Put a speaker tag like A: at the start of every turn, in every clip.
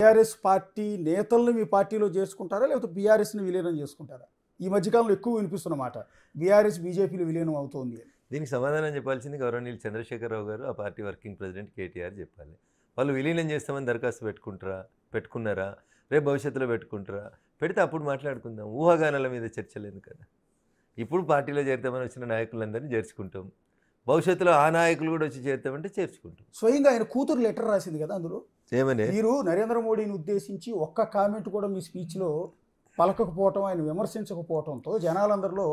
A: BRS party నేతలను మీ పార్టీలో చేసుకుంటారా లేకపోతే బీఆర్ఎస్ని విలీనం చేసుకుంటారా? ఈ మధ్యకాలంలో ఎక్కువ వినిపిస్తున్నమాట బీఆర్ఎస్ బీజేపీలో విలీనం అవుతోంది అని.
B: దీనికి సమాధానం చెప్పాల్సింది గౌరవనీయులు చంద్రశేఖరరావు గారు, ఆ పార్టీ వర్కింగ్ ప్రెసిడెంట్ కేటీఆర్ చెప్పాలి. వాళ్ళు విలీనం చేస్తామని దరఖాస్తు పెట్టుకున్నారా, రేపు భవిష్యత్తులో పెట్టుకుంటారా? పెడితే అప్పుడు మాట్లాడుకుందాం. ఊహాగానాల మీద చర్చలేదు కదా. ఇప్పుడు పార్టీలో చేరుతామని వచ్చిన నాయకులందరినీ చేర్చుకుంటాం. భవిష్యత్తులో ఆ నాయకులు కూడా వచ్చి చేరుతామంటే చేర్చుకుంటాం.
A: స్వయంగా ఆయన కూతురు లెటర్ రాసింది కదా, అందులో
B: ఏమని
A: మీరు నరేంద్ర మోడీని ఉద్దేశించి ఒక్క కామెంట్ కూడా మీ స్పీచ్లో పలకకపోవటం, ఆయన విమర్శించకపోవడంతో జనాలందరిలో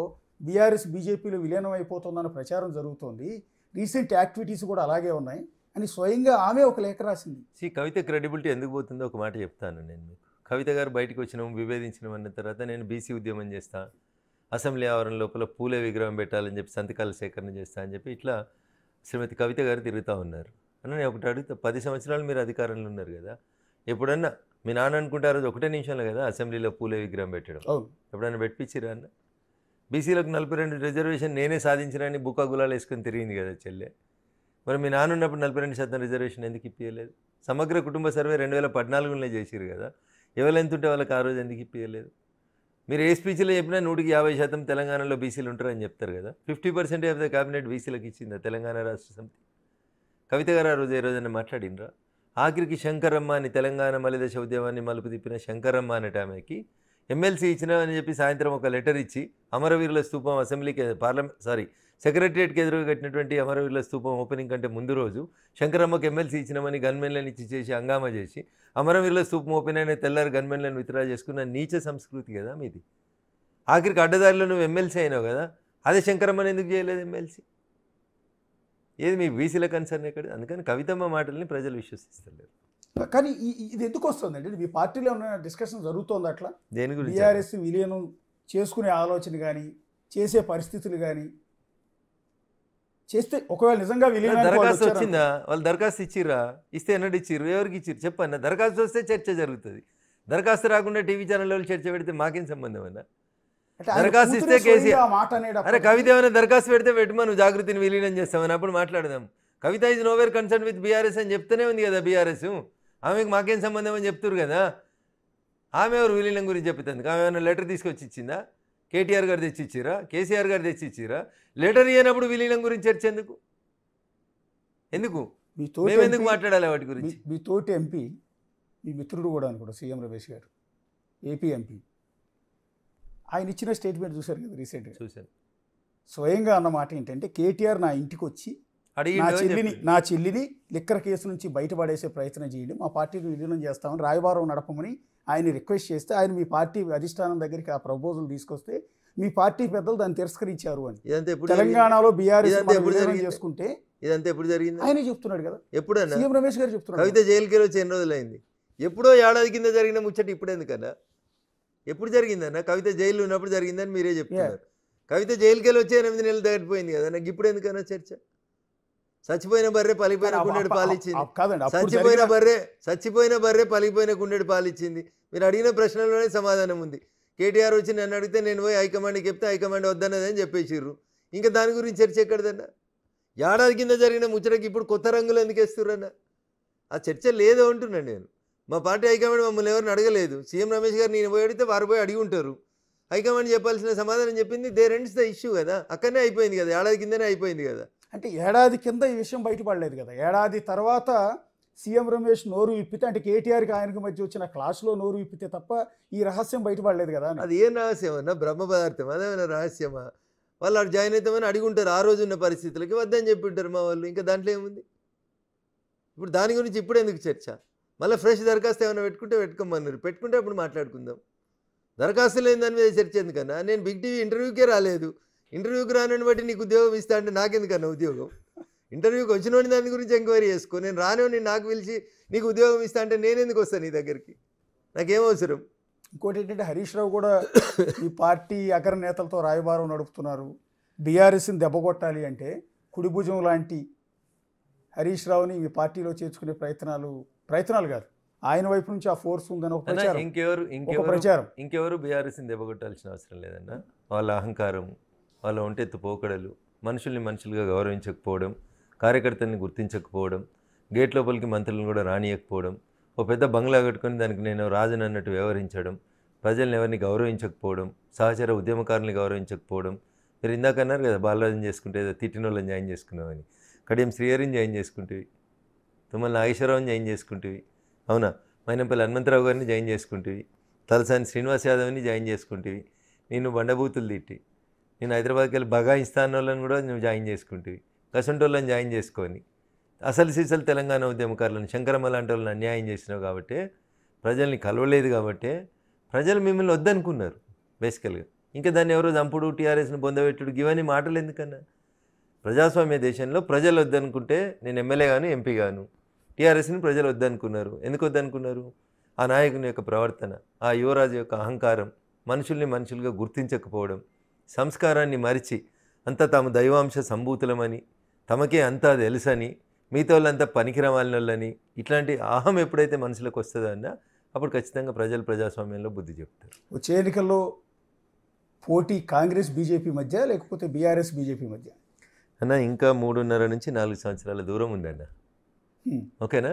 A: బీఆర్ఎస్ బీజేపీలో విలీనం అయిపోతుందన్న ప్రచారం జరుగుతోంది, రీసెంట్ యాక్టివిటీస్ కూడా అలాగే ఉన్నాయి అని స్వయంగా ఆమె ఒక లేఖ రాసింది.
B: కవిత క్రెడిబిలిటీ ఎందుకు పోతుందో ఒక మాట చెప్తాను నేను మీకు. కవిత గారు బయటకు వచ్చినాం, విభేదించినాం అన్న తర్వాత నేను బీసీ ఉద్యమం చేస్తా, అసెంబ్లీ ఆవరణ లోపల పూలే విగ్రహం పెట్టాలని చెప్పి సంతకాల సేకరణ చేస్తా అని చెప్పి ఇట్లా శ్రీమతి కవిత గారు తిరుగుతూ ఉన్నారు అని నేను ఒకటి అడుగుతా. 10 సంవత్సరాలు మీరు అధికారంలో ఉన్నారు కదా, ఎప్పుడన్నా మీ నాన్న అనుకుంటే ఆ రోజు ఒకటే నిమిషంలో కదా అసెంబ్లీలో పూలే విగ్రహం పెట్టడం, ఎప్పుడన్నా పెట్టించిరా అన్న? బీసీలకు 42 రిజర్వేషన్ నేనే సాధించినని బుక్కా గులాలు వేసుకొని తిరిగింది కదా చెల్లె. మరి మీ నాన్న ఉన్నప్పుడు 42% రిజర్వేషన్ ఎందుకు ఇప్పించలేదు? సమగ్ర కుటుంబ సర్వే 2014లో చేసిరు కదా, ఎవరు ఎంత ఉంటే వాళ్ళకి ఆ రోజు ఎందుకు ఇప్పించలేదు? మీరు ఏ స్పీచ్లో చెప్పినా 100% తెలంగాణలో బీసీలు ఉంటారని చెప్తారు కదా. 50% ఆఫ్ ద క్యాబినెట్ బీసీలకు ఇచ్చిందా తెలంగాణ రాష్ట్ర సమితి? కవిత గారు ఆ రోజు ఏ రోజైనా మాట్లాడినరా? ఆఖరికి శంకరమ్మ అని తెలంగాణ మలిదశ ఉద్యమాన్ని మలుపు తిప్పిన శంకరమ్మ అనేట ఆమెకి ఎమ్మెల్సీ ఇచ్చినా అని చెప్పి సాయంత్రం ఒక లెటర్ ఇచ్చి అమరవీరుల స్తూపం అసెంబ్లీకి సెక్రటరియట్కి ఎదురుగా కట్టినటువంటి అమరవీరుల స్తూపం ఓపెనింగ్ కంటే ముందు రోజు శంకరమ్మకి ఎమ్మెల్సీ ఇచ్చినామని గన్మెన్లను ఇచ్చి చేసి హంగామా చేసి అమరవీరుల స్తూపం ఓపెన్ అయిన తెల్లారి గన్మెన్లను విత్డ్రా చేసుకున్న నీచ సంస్కృతి కదా మీది. ఆఖరికి అడ్డదారిలో నువ్వు ఎమ్మెల్సీ అయినావు కదా, అదే శంకరమ్మని ఎందుకు చేయలేదు ఎమ్మెల్సీ? ఏది మీ బీసీల కన్సర్న్ ఎక్కడ? అందుకని కవితమ్మ మాటల్ని ప్రజలు విశ్వసిస్తలేరు.
A: కానీ ఇది ఎందుకు వస్తుందండి? మీ పార్టీలో ఉన్న డిస్కషన్ జరుగుతోంది అట్లా?
B: దేని గురించి?
A: బీఆర్ఎస్ విలీనం చేసుకునే ఆలోచన కానీ చేసే పరిస్థితులు కానీ చేస్తే ఒకవేళ నిజంగా విలీనం
B: దరఖాస్తు వచ్చిందా? వాళ్ళు దరఖాస్తు ఇచ్చిర్రా? ఇస్తే ఎన్నడూ ఇచ్చిర్రు? ఎవరికి ఇచ్చిర్రు చెప్పన్న? దరఖాస్తు వస్తే చర్చ జరుగుతుంది. దరఖాస్తు రాకుండా టీవీ ఛానల్లో చర్చ పెడితే మాకేం సంబంధం అన్న? దరఖాస్తు ఇస్తే కేసీఆర్ అరే కవిత ఏమైనా దరఖాస్తు పెడితే పెట్టమా, నువ్వు జాగృతిని విలీనం చేస్తామని అప్పుడు మాట్లాడదాం. Kavitha is nowhere concern with BRS అని చెప్తూనే ఉంది కదా బీఆర్ఎస్. ఆమెకు మాకేం సంబంధం అని చెప్తున్నారు కదా. ఆమె ఎవరు విలీనం గురించి చెప్తుంది? ఆమె ఏమైనా లెటర్ తీసుకొచ్చి ఇచ్చిందా? కేటీఆర్ గారు తెచ్చి ఇచ్చిరా? కేసీఆర్ గారు తెచ్చి ఇచ్చిరా? లెటర్ ఇయ్యనప్పుడు విలీనం గురించి చర్చ ఎందుకు? మేము ఎందుకు మాట్లాడాలి వాటి గురించి?
A: మీ తోటి ఎంపీ, మీ మిత్రుడు కూడా అనుకుంటా, సీఎం రమేష్ గారు, ఏపీ ఎంపీ, ఆయన ఇచ్చిన స్టేట్మెంట్ చూశారు కదా రీసెంట్గా?
B: చూశాను.
A: స్వయంగా అన్నమాట ఏంటంటే కేటీఆర్ నా ఇంటికి వచ్చి నా చెల్లిని లిక్కర్ కేసు నుంచి బయటపడేసే ప్రయత్నం చేయండి, మా పార్టీని విలీనం చేస్తామని రాయబారం నడపమని ఆయన రిక్వెస్ట్ చేస్తే ఆయన మీ పార్టీ అధిష్టానం దగ్గరికి ఆ ప్రపోజల్ తీసుకొస్తే మీ పార్టీ పెద్దలు దాన్ని తిరస్కరించారు అని. తెలంగాణలో బీఆర్ఎస్ చేసుకుంటే
B: ఇదంతా ఎప్పుడు జరిగింది
A: ఆయన చెప్తున్నాడు కదా.
B: ఎప్పుడన్నా?
A: సీఎం రమేష్ గారు చెప్తున్నాడు.
B: కవిత జైలుకి వచ్చి ఎన్ని రోజులైంది? ఎప్పుడో ఏడాది కింద జరిగిన ముచ్చట ఇప్పుడు ఎందుకన్నా? ఎప్పుడు జరిగిందన్న? కవిత జైలు ఉన్నప్పుడు జరిగిందని మీరే చెప్తున్నారు. కవిత జైలుకి వచ్చి 8 నెలలు దాటిపోయింది కదా, నాకు ఇప్పుడు ఎందుకన్నా చర్చ? చచ్చిపోయిన బర్రె పలిపోయిన కుండెడు పాలిచ్చింది. చచ్చిపోయిన బర్రె పలిపోయిన కుండెడు పాలిచ్చింది. మీరు అడిగిన ప్రశ్నలోనే సమాధానం ఉంది. కేటీఆర్ వచ్చి నన్ను అడిగితే నేను పోయి హైకమాండ్కి చెప్తే హైకమాండ్ వద్దన్నదని చెప్పేసిర్రు. ఇంకా దాని గురించి చర్చ ఎక్కడదన్నా? ఏడాది కింద జరిగిన ముచ్చటకి ఇప్పుడు కొత్త రంగులు ఎందుకు వేస్తుర్రన్నా? ఆ చర్చ లేదు అంటున్నాను నేను. మా పార్టీ హైకమాండ్ మమ్మల్ని ఎవరిని అడగలేదు. సీఎం రమేష్ గారు నేను పోయి అడిగితే వారు పోయి అడిగి ఉంటారు. హైకమాండ్ చెప్పాల్సిన సమాధానం చెప్పింది. దే ఎండ్స్ ద ఇష్యూ కదా, అక్కడనే అయిపోయింది కదా, ఏడాది కిందనే అయిపోయింది కదా.
A: అంటే ఏడాది కింద ఈ విషయం బయటపడలేదు కదా, ఏడాది తర్వాత సీఎం రమేష్ నోరు విప్పితే, అంటే కేటీఆర్కి ఆయనకి మధ్య వచ్చిన క్లాస్లో నోరు విప్పితే తప్ప ఈ రహస్యం బయటపడలేదు కదా.
B: అది ఏం రహస్యం అన్న? బ్రహ్మ పదార్థం అదేమైనా రహస్యమా? వాళ్ళు అటు జాయిన్ అవుతామని అడిగి ఉంటారు, ఆ రోజు ఉన్న పరిస్థితులకి వద్దని చెప్పి ఉంటారు మా వాళ్ళు. ఇంకా దాంట్లో ఏముంది? ఇప్పుడు దాని గురించి ఇప్పుడు ఎందుకు చర్చ? మళ్ళీ ఫ్రెష్ దరఖాస్తు ఏమైనా పెట్టుకోమన్నారు, పెట్టుకుంటే అప్పుడు మాట్లాడుకుందాం. దరఖాస్తు లేని దాని మీద చర్చ ఎందుకన్నా? నేను బిగ్ టీవీ ఇంటర్వ్యూకే రాలేదు. ఇంటర్వ్యూకి రానని బట్టి నీకు ఉద్యోగం ఇస్తా అంటే నాకెందుకన్నా ఉద్యోగం? ఇంటర్వ్యూకి వచ్చినోని దాని గురించి ఎంక్వైరీ చేసుకో. నేను రానివ్వని నాకు పిలిచి నీకు ఉద్యోగం ఇస్తా అంటే నేను ఎందుకు వస్తాను నీ దగ్గరికి? నాకేం అవసరం?
A: ఇంకోటి ఏంటంటే హరీష్ రావు కూడా ఈ పార్టీ అగ్ర నేతలతో రాయబారం నడుపుతున్నారు. బీఆర్ఎస్ని దెబ్బకొట్టాలి అంటే కుడి భుజం లాంటి హరీష్ రావుని మీ పార్టీలో చేర్చుకునే ప్రయత్నాలు కాదు, ఆయన వైపు నుంచి ఆ ఫోర్స్ ఉందని ఒక ప్రచారం.
B: ఇంకెవరు బీఆర్ఎస్ని దెబ్బకొట్టాల్సిన అవసరం లేదన్న. వాళ్ళ అహంకారం, వాళ్ళ ఒంటెత్తు పోకడలు, మనుషుల్ని మనుషులుగా గౌరవించకపోవడం, కార్యకర్తల్ని గుర్తించకపోవడం, గేట్ లోపలికి మంత్రులను కూడా రానియకపోవడం, ఓ పెద్ద బంగ్లా కట్టుకొని దానికి నేను రాజుని అన్నట్టు వ్యవహరించడం, ప్రజల్ని ఎవరిని గౌరవించకపోవడం, సహచర ఉద్యమకారుల్ని గౌరవించకపోవడం. మీరు ఇందాక అన్నారు కదా బాలరాజుని చేసుకుంటే ఏదో తిట్టినోళ్ళని జాయిన్ చేసుకున్నామని. కడియం శ్రీహరిని జాయిన్ చేసుకుంటేవి, తుమ్మల నాగేశ్వరరావుని జాయిన్ చేసుకుంటేవి, అవునా, మైనంపల్లి హనుమంతరావు గారిని జాయిన్ చేసుకుంటేవి, తలసాని శ్రీనివాస్ యాదవ్ని జాయిన్ చేసుకుంటేవి, నేను బండబూతులు తిట్టి, నేను హైదరాబాద్కి వెళ్ళి బగాయిస్తాన్ వాళ్ళని కూడా నువ్వు జాయిన్ చేసుకుంటేవి, కసంటోళ్ళని జాయిన్ చేసుకొని అసలు సీసలు తెలంగాణ ఉద్యమకారులను శంకరమ్మ లాంటి వాళ్ళని అన్యాయం చేసినావు కాబట్టి, ప్రజల్ని కలవలేదు కాబట్టి ప్రజలు మిమ్మల్ని వద్దనుకున్నారు బేసికల్గా. ఇంకా దాన్ని ఎవరో చంపుడు, టీఆర్ఎస్ని బొందబెట్టుడు, ఇవన్నీ మాటలు ఎందుకన్నా? ప్రజాస్వామ్య దేశంలో ప్రజలు వద్దనుకుంటే, నేను ఎమ్మెల్యే గాను ఎంపీ గాను, టీఆర్ఎస్ని ప్రజలు వద్దనుకున్నారు. ఎందుకు వద్దనుకున్నారు? ఆ నాయకుని యొక్క ప్రవర్తన, ఆ యువరాజు యొక్క అహంకారం, మనుషుల్ని మనుషులుగా గుర్తించకపోవడం, సంస్కారాన్ని మరిచి అంతా తాము దైవాంశ సంభూతులమని, తమకే అంతా తెలుసని, మిగతా వాళ్ళంతా పనికిరమాలిన వాళ్ళని, ఇట్లాంటి అహం ఎప్పుడైతే మనుషులకు వస్తుందో అన్న అప్పుడు ఖచ్చితంగా ప్రజలు ప్రజాస్వామ్యంలో బుద్ధి చెప్తారు.
A: వచ్చే ఎన్నికల్లో పోటీ కాంగ్రెస్ బీజేపీ మధ్య లేకపోతే బీఆర్ఎస్ బీజేపీ మధ్య
B: అన్న ఇంకా 3.5 నుంచి 4 సంవత్సరాల దూరం ఉందన్న. ఓకేనా?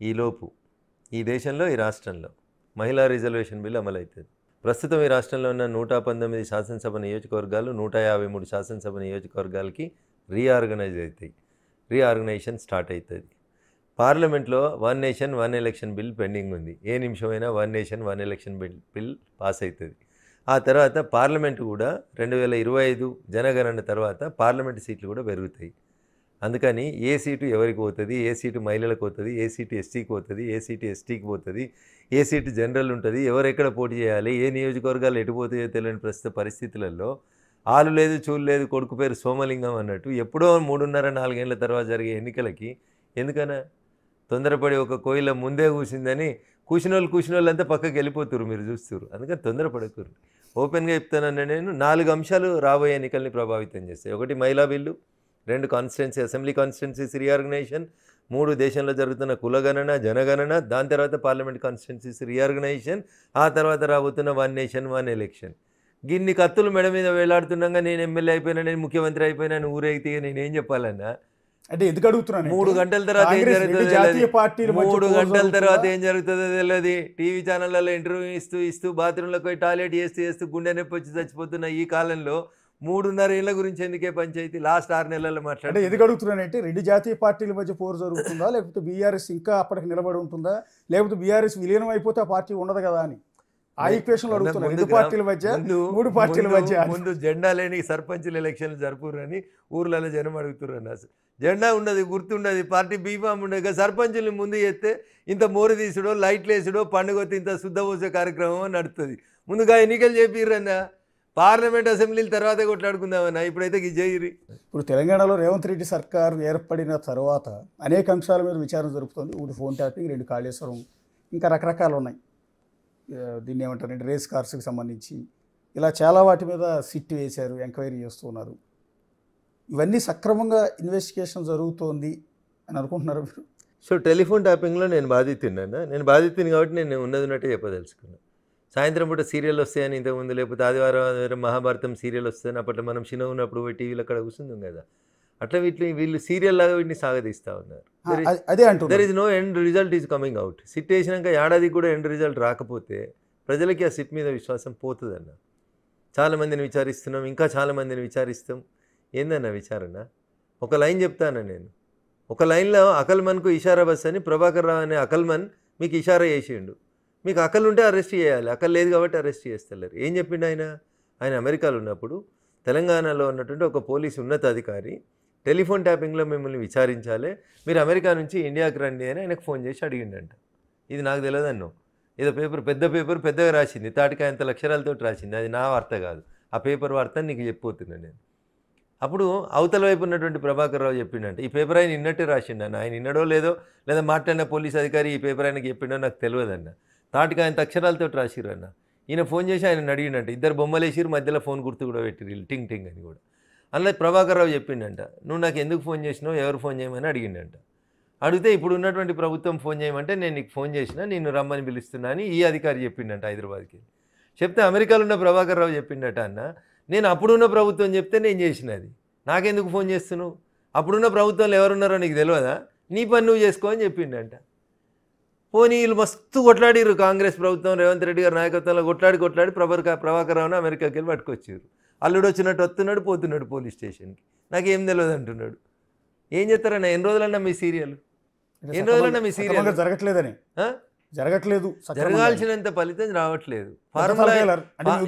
B: ఈలోపు ఈ దేశంలో, ఈ రాష్ట్రంలో మహిళా రిజర్వేషన్ బిల్ అమలవుతుంది. ప్రస్తుతం ఈ రాష్ట్రంలో ఉన్న 119 శాసనసభ నియోజకవర్గాలు, 153 శాసనసభ నియోజకవర్గాలకి రీఆర్గనైజ్ అవుతాయి. రీఆర్గనైజేషన్ స్టార్ట్ అవుతుంది. పార్లమెంట్లో 1 నేషన్ 1 ఎలక్షన్ బిల్ పెండింగ్ ఉంది. ఏ నిమిషమైనా 1 నేషన్ 1 ఎలక్షన్ బిల్ పాస్ అవుతుంది. ఆ తర్వాత పార్లమెంటు కూడా 2025 జనగణన తర్వాత పార్లమెంటు సీట్లు కూడా పెరుగుతాయి. అందుకని ఏ సీటు ఎవరికి పోతుంది, ఏ సీటు మహిళలకు పోతుంది, ఏ సీటు ఎస్టీకి పోతుంది, ఏ సీటు ఎస్టీకి పోతుంది, ఏ సీటు జనరల్ ఉంటుంది, ఎవరు ఎక్కడ పోటీ చేయాలి, ఏ నియోజకవర్గాలు ఎటుపోతాయో తెలియని ప్రస్తుత పరిస్థితులలో ఆలు లేదు చూలు లేదు కొడుకు పేరు సోమలింగం అన్నట్టు ఎప్పుడో 3.5-4 ఏళ్ల తర్వాత జరిగే ఎన్నికలకి ఎందుకన్నా తొందరపడి ఒక కోయిల ముందే కూసిందని కూసిన అంతా పక్కకి వెళ్ళిపోతున్నారు, మీరు చూస్తున్నారు. అందుకని తొందరపడకూరు. ఓపెన్గా చెప్తానన్నా, నేను 4 అంశాలు రాబోయే ఎన్నికల్ని ప్రభావితం చేస్తాయి. 1 మహిళా bill, 2 constituency assembly constituencies reorganisation, 3 దేశంలో జరుగుతున్న కులగణన జనగణన, దాని తర్వాత పార్లమెంట్ కాన్స్టిట్యున్సీస్ రీఆర్గనైజేషన్, ఆ తర్వాత రాబోతున్న 1 నేషన్ 1 ఎలక్షన్. గిన్ని కత్తులు మెడ మీద వేలాడుతున్నాగా నేను ఎమ్మెల్యే అయిపోయినా, నేను ముఖ్యమంత్రి అయిపోయినా, ఊరేగితే నేనేం చెప్పాలన్నా?
A: అంటే ఎందుకు అడుగుతున్నాను,
B: 3 గంటల తర్వాత ఏం జరుగుతుందో తెలియదు. 3 గంటల తర్వాత ఏం జరుగుతుందో తెలియదు. టీవీ ఛానళ్ళలో ఇంటర్వ్యూ ఇస్తూ బాత్రూంలోకి పోయి టాయిలెట్ చేస్తూ గుండె నొప్పి వచ్చి చచ్చిపోతున్న ఈ కాలంలో 3.5 ఏళ్ల గురించి ఎందుకే పంచాయతీ? లాస్ట్ 6 నెలల్లో మాట్లాడే
A: ఎందుకు అడుగుతున్నానంటే 2 జాతీయ పార్టీల మధ్య పోరు జరుగుతుందా, లేకపోతే బీఆర్ఎస్ ఇంకా అప్పటికి నిలబడి ఉంటుందా, లేకపోతే బీఆర్ఎస్ విలీనం అయిపోతే ఆ పార్టీ ఉండదు కదా అని ఆ ఈక్వేషన్లో అడుగుతున్నారు. 2 పార్టీల మధ్య 3 పార్టీల మధ్య
B: ముందు జెండా లేని సర్పంచుల ఎలక్షన్లు జరుపురని ఊర్లలో జనం అడుగుతున్నారు. అసలు జెండా ఉండదు, గుర్తుండదు, పార్టీ బీఫామ్ ఉండదు. సర్పంచుల్ని ముందు చేస్తే ఇంత మోరు తీసుడో, లైట్లు వేసుడో, పండుగ ఇంత శుద్ధ పోసే కార్యక్రమం నడుస్తుంది. ముందుగా ఎన్నికలు చేపిర్రన్నా, పార్లమెంట్ అసెంబ్లీల తర్వాత కొట్లాడుకుందామన్నా. ఇప్పుడైతే చేయరి.
A: ఇప్పుడు తెలంగాణలో రేవంత్ రెడ్డి సర్కార్ ఏర్పడిన తర్వాత అనేక అంశాల మీద విచారణ జరుపుతుంది. 1 ఫోన్ ట్యాపింగ్, 2 కాళేశ్వరం, ఇంకా రకరకాలు ఉన్నాయి. దీన్ని ఏమంటారంటే రేస్ కార్స్కి సంబంధించి ఇలా చాలా వాటి మీద సిట్ వేశారు, ఎంక్వైరీ చేస్తున్నారు. ఇవన్నీ సక్రమంగా ఇన్వెస్టిగేషన్ జరుగుతోంది అని అనుకుంటున్నారు మీరు?
B: సో టెలిఫోన్ ట్యాపింగ్లో నేను బాధితున్నాను. నేను బాధితుని కాబట్టి నేను ఉన్నట్టే చెప్పదలుచుకున్నాను. సాయంత్రం పూట సీరియల్ వస్తాయని ఇంతకుముందు, లేకపోతే ఆదివారం మహాభారతం సీరియల్ వస్తాయని అప్పట్లో మనం చిన్న ఉన్నప్పుడు టీవీలో అక్కడ కూర్చుందాం కదా, అట్లా వీళ్ళు సీరియల్ లాగా వీటిని సాగదీస్తూ ఉన్నారు.
A: అదే అంటున్నారు.
B: There is no end result is coming out. SIT వేసినాక ఏడాదికి కూడా ఎండ్ రిజల్ట్ రాకపోతే ప్రజలకి ఆ సిట్ మీద విశ్వాసం పోతుందన్న. చాలామందిని విచారిస్తున్నాం, ఇంకా చాలామందిని విచారిస్తాం. ఏందన్న విచారణ? ఒక లైన్ చెప్తాను నేను. ఒక లైన్లో అకల్మన్కు ఇషారా బస్ అని ప్రభాకర్ రావు అనే అకల్మన్ మీకు ఇషారా చేసిండు. మీకు అకల్ ఉంటే అరెస్ట్ చేయాలి, అకల్ లేదు కాబట్టి అరెస్ట్ చేస్తలేరు. ఏం చెప్పిండు ఆయన అమెరికాలో ఉన్నప్పుడు తెలంగాణలో ఉన్నటువంటి ఒక పోలీసు ఉన్నతాధికారి టెలిఫోన్ ట్యాపింగ్లో మిమ్మల్ని విచారించాలి, మీరు అమెరికా నుంచి ఇండియాకి రండి అని ఆయనకు ఫోన్ చేసి అడిగిండంట. ఇది నాకు తెలియదన్నో, ఏదో పేపర్ పెద్దగా రాసింది, తాటికాయ అంత అక్షరాలతో రాసింది. అది నా వార్త కాదు, ఆ పేపర్ వార్త నీకు చెప్పిపోతున్నాను నేను. అప్పుడు అవతల వైపు ఉన్నటువంటి ప్రభాకర్ రావు చెప్పిండంట, ఈ పేపర్ ఆయన ఇన్నట్టే రాసిండన్న. ఆయన ఇన్నడో లేదో, లేదా మాట్లాడిన పోలీస్ అధికారి ఈ పేపర్ ఆయనకి చెప్పిండో నాకు తెలియదన్న. తాటికాయ అంత అక్షరాలతో రాసిరు అన్న. ఈయన ఫోన్ చేసి ఆయన అడిగిండంట. 2 బొమ్మలు వేసిరు, మధ్యలో ఫోన్ గుర్తు కూడా పెట్టిరు, టింగ్ టింగ్ అని కూడా. అందులో ప్రభాకర్ రావు చెప్పిండంట, నువ్వు నాకు ఎందుకు ఫోన్ చేసినావు, ఎవరు ఫోన్ చేయమని అడిగిండంట. అడిగితే ఇప్పుడు ఉన్నటువంటి ప్రభుత్వం ఫోన్ చేయమంటే నేను నీకు ఫోన్ చేసినా, నిన్ను రమ్మని పిలుస్తున్నా అని ఈ అధికారి చెప్పిండంట హైదరాబాద్కి. చెప్తే అమెరికాలో ఉన్న ప్రభాకర్ రావు చెప్పిండట, అన్న నేను అప్పుడున్న ప్రభుత్వం చెప్తే నేను చేసినది, నాకెందుకు ఫోన్ చేస్తున్నావు, అప్పుడున్న ప్రభుత్వంలో ఎవరున్నారో నీకు తెలియదా, నీ పని నువ్వు చేసుకో అని చెప్పిండంట. పోనీ వీళ్ళు మస్తు కొట్లాడిరు, కాంగ్రెస్ ప్రభుత్వం రేవంత్ రెడ్డి గారి నాయకత్వంలో కొట్లాడి ప్రభాకర్ రావును అమెరికాకి వెళ్ళి పట్టుకొచ్చారు. అల్లుడు వచ్చినట్టు వస్తున్నాడు పోతున్నాడు పోలీస్ స్టేషన్కి, నాకేం తెలియదు అంటున్నాడు. ఏం చేస్తారన్నా? ఎన్ని రోజులన్నా మీ సీరియల్? ఎన్ని రోజులన్నా మీ సీరియల్?
A: జరగట్లేదని జరగట్లేదు,
B: జరగాల్సినంత ఫలితం రావట్లేదు. ఫార్ములా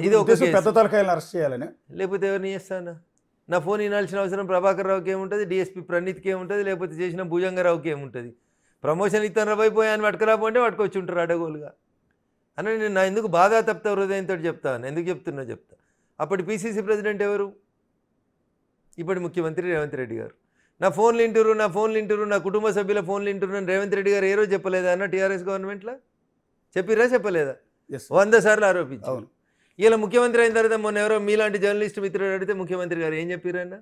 B: ఇది ఒక
A: పెద్ద తలకాయలను అరెస్ట్ చేయాలని,
B: లేకపోతే ఎవరిని చేస్తానా? నా ఫోన్ వినాల్సిన అవసరం ప్రభాకర్ రావుకి ఏముంటుంది, డిఎస్పీ ప్రణీత్కి ఏముంటుంది, లేకపోతే చేసిన భుజంగరావుకి ఏముంటుంది? ప్రమోషన్ ఇస్తాను రాబోయి అని పట్టుకురాపోంటే పట్టుకొచ్చి ఉంటారు అడగోలుగా అని. నేను నా ఎందుకు బాధ తప్త హృదయంతో చెప్తాను, ఎందుకు చెప్తా. అప్పటి పిసిసి ప్రెసిడెంట్ ఎవరు? ఇప్పటి ముఖ్యమంత్రి రేవంత్ రెడ్డి గారు. నా ఫోన్లు వింటురు, నా కుటుంబ సభ్యుల ఫోన్లు వింటురు అని రేవంత్ రెడ్డి గారు ఏ రోజు చెప్పలేదా అన్న? టీఆర్ఎస్ గవర్నమెంట్లో చెప్పిరా చెప్పలేదా? 100 సార్లు ఆరోపించారు. ఇలా ముఖ్యమంత్రి అయిన తర్వాత మొన్న ఎవరో మీలాంటి జర్నలిస్ట్ మిత్రుడు అడిగితే ముఖ్యమంత్రి గారు ఏం చెప్పారన్న?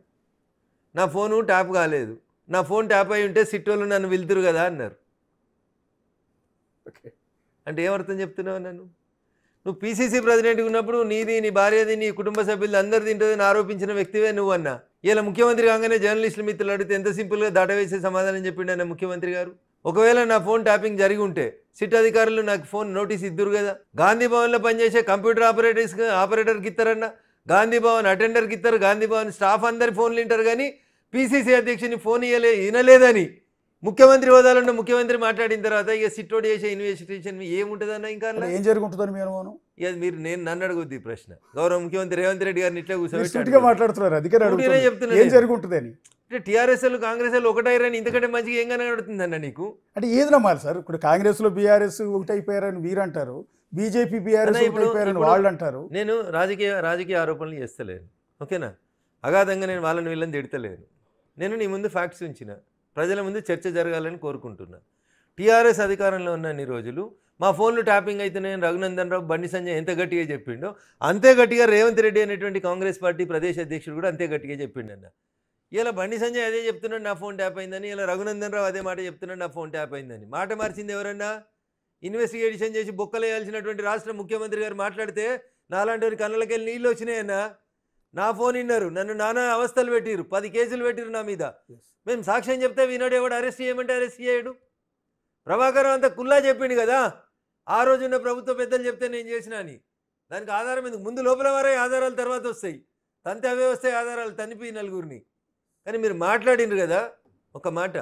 B: నా ఫోను ట్యాప్ కాలేదు, నా ఫోన్ ట్యాప్ అయి ఉంటే సిట్టోళ్ళు నన్ను వెళ్తురు కదా అన్నారు. అంటే ఏమర్థం చెప్తున్నావు నన్ను? నువ్వు పీసీసీ ప్రెసిడెంట్గా ఉన్నప్పుడు నీది, నీ భార్యది, నీ కుటుంబ సభ్యులు అందరిది తింటుందని ఆరోపించిన వ్యక్తివే నువ్వు అన్నా. ఇలా ముఖ్యమంత్రి కాగానే జర్నలిస్టుల మిత్రులు అడిగితే ఎంత సింపుల్గా దాటవేసే సమాధానం చెప్పిండన్న ముఖ్యమంత్రి గారు. ఒకవేళ నా ఫోన్ ట్యాపింగ్ జరిగి ఉంటే సిట్ అధికారులు నాకు ఫోన్ నోటీస్ ఇద్దరు కదా. గాంధీ భవన్లో పనిచేసే కంప్యూటర్ ఆపరేటర్కి ఇస్తారన్న, గాంధీ భవన్ అటెండర్కి ఇస్తారు, గాంధీ భవన్ స్టాఫ్ అందరి ఫోన్లు వింటారు, కానీ పీసీసీ అధ్యక్షుని ఫోన్ వినలేదని ముఖ్యమంత్రి హోదాలో ఉన్న ముఖ్యమంత్రి మాట్లాడిన తర్వాత ఇక సిట్టోడు చేసే ఇన్వెస్టిగేషన్ ఏముంటుందన్న? ఇంకా
A: ఏం జరుగుతుందని
B: మీరు నన్ను అడగొద్దు ఈ ప్రశ్న. గౌరవ ముఖ్యమంత్రి రేవంత్ రెడ్డి గారిని ఇట్లా
A: కూర్చోబెట్టి మాట్లాడుతున్నారు, చెప్తున్నారు.
B: అంటే టీఆర్ఎస్ కాంగ్రెస్ ఒకటైరని ఇంతకంటే మంచిగా ఏం కనబడుతుందన్న నీకు?
A: అంటే ఏది నమ్మాలి సార్? ఇప్పుడు కాంగ్రెస్ లో బీఆర్ఎస్ ఒకటైపోయారని వీరు అంటారు, బీజేపీ బీఆర్ఎస్ ఒకటైపోయారని వాళ్ళు అంటారు.
B: నేను రాజకీయ ఆరోపణలు చేస్తలేను, ఓకేనా? అగాధంగా నేను వాళ్ళని వీళ్ళని తిడతలేను. నేను నీ ముందు ఫ్యాక్ట్స్ ఉంచిన, ప్రజల ముందు చర్చ జరగాలని కోరుకుంటున్నా. టీఆర్ఎస్ అధికారంలో ఉన్న అన్ని రోజులు మా ఫోన్లు ట్యాపింగ్ అవుతున్నాయని రఘునందన్ రావు, బండి సంజయ్ ఎంత గట్టిగా చెప్పిండో అంతే గట్టిగా రేవంత్ రెడ్డి అనేటువంటి కాంగ్రెస్ పార్టీ ప్రదేశ్ అధ్యక్షుడు కూడా అంతే గట్టిగా చెప్పిండన్న. ఇలా బండి సంజయ్ అదే చెప్తున్నాడు నా ఫోన్ ట్యాప్ అయిందని, ఇలా రఘునందన్ రావు అదే మాట చెప్తున్నాడు నా ఫోన్ ట్యాప్ అయిందని. మాట మార్చింది ఎవరన్నా? ఇన్వెస్టిగేషన్ చేసి బొక్కలేయాల్సినటువంటి రాష్ట్ర ముఖ్యమంత్రి గారు మాట్లాడితే నాలాంటి కళ్ళకి వెళ్ళి నీళ్ళు వచ్చినాయన్నా. నా ఫోన్ విన్నారు, నన్ను నానా అవస్థలు పెట్టిరు, 10 కేసులు పెట్టిరు నా మీద. మేము సాక్ష్యం చెప్తే వినోడు ఎవడు అరెస్ట్ చేయమంటే అరెస్ట్ చేయడు. ప్రభాకర్ అంతా కుల్లా చెప్పిండు కదా, ఆ రోజున్న ప్రభుత్వ పెద్దలు చెప్తే నేను చేసినా అని. దానికి ఆధారం ఎందుకు? ముందు లోపల వారే ఆధారాలు తర్వాత వస్తాయి, తంతే అవే వస్తాయి ఆధారాలు, తనిపి నలుగురిని. కానీ మీరు మాట్లాడినరు కదా ఒక మాట,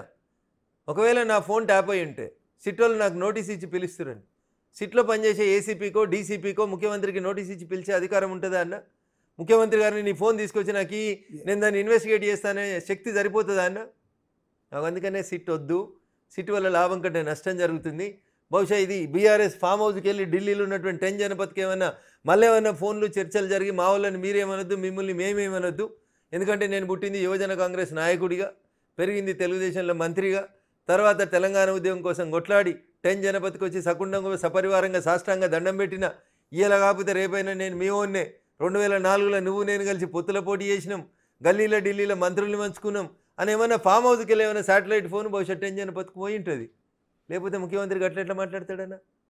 B: ఒకవేళ నా ఫోన్ ట్యాప్ అయి ఉంటే సిట్టోళ్ళు నాకు నోటీస్ ఇచ్చి పిలుస్తురని, సిట్లో పనిచేసే ఏసీపీకో డీసీపీకో ముఖ్యమంత్రికి నోటీస్ ఇచ్చి పిలిచే అధికారం ఉంటుందా అన్న? ముఖ్యమంత్రి గారిని నీ ఫోన్ తీసుకొచ్చి నాకు నేను దాన్ని ఇన్వెస్టిగేట్ చేస్తానే శక్తి సరిపోతుందా అన్న? అందుకనే సిట్ వద్దు, సిట్ వల్ల లాభం కంటే నష్టం జరుగుతుంది. బహుశా ఇది బీఆర్ఎస్ ఫామ్ హౌస్కి వెళ్ళి ఢిల్లీలో ఉన్నటువంటి 10 జనపథకి ఏమన్నా మళ్ళీ ఏమన్నా ఫోన్లు చర్చలు జరిగి మా వాళ్ళని మీరేమనొద్దు, మిమ్మల్ని మేమేమనొద్దు. ఎందుకంటే నేను పుట్టింది యువజన కాంగ్రెస్ నాయకుడిగా, పెరిగింది తెలుగుదేశంలో మంత్రిగా, తర్వాత తెలంగాణ ఉద్యమం కోసం కొట్లాడి 10 జనపథకి వచ్చి సకుండంగా సపరివారంగా సాష్టాంగ దండం పెట్టిన. ఇలా కాకపోతే రేపైనా నేను మీ ఓన్నే 2004లో నువ్వు నేను కలిసి పొత్తుల పోటీ చేసినాం, గల్లీలో ఢిల్లీలో మంత్రుల్ని మంచుకున్నాం అని ఏమన్నా ఫామ్ హౌస్కి వెళ్ళి ఏమైనా శాటిలైట్ ఫోన్ బహుశా 10 జనపథకు పోయి ఉంటుంది. లేకపోతే ముఖ్యమంత్రికి అట్లా ఎట్లా మాట్లాడతాడన్నా?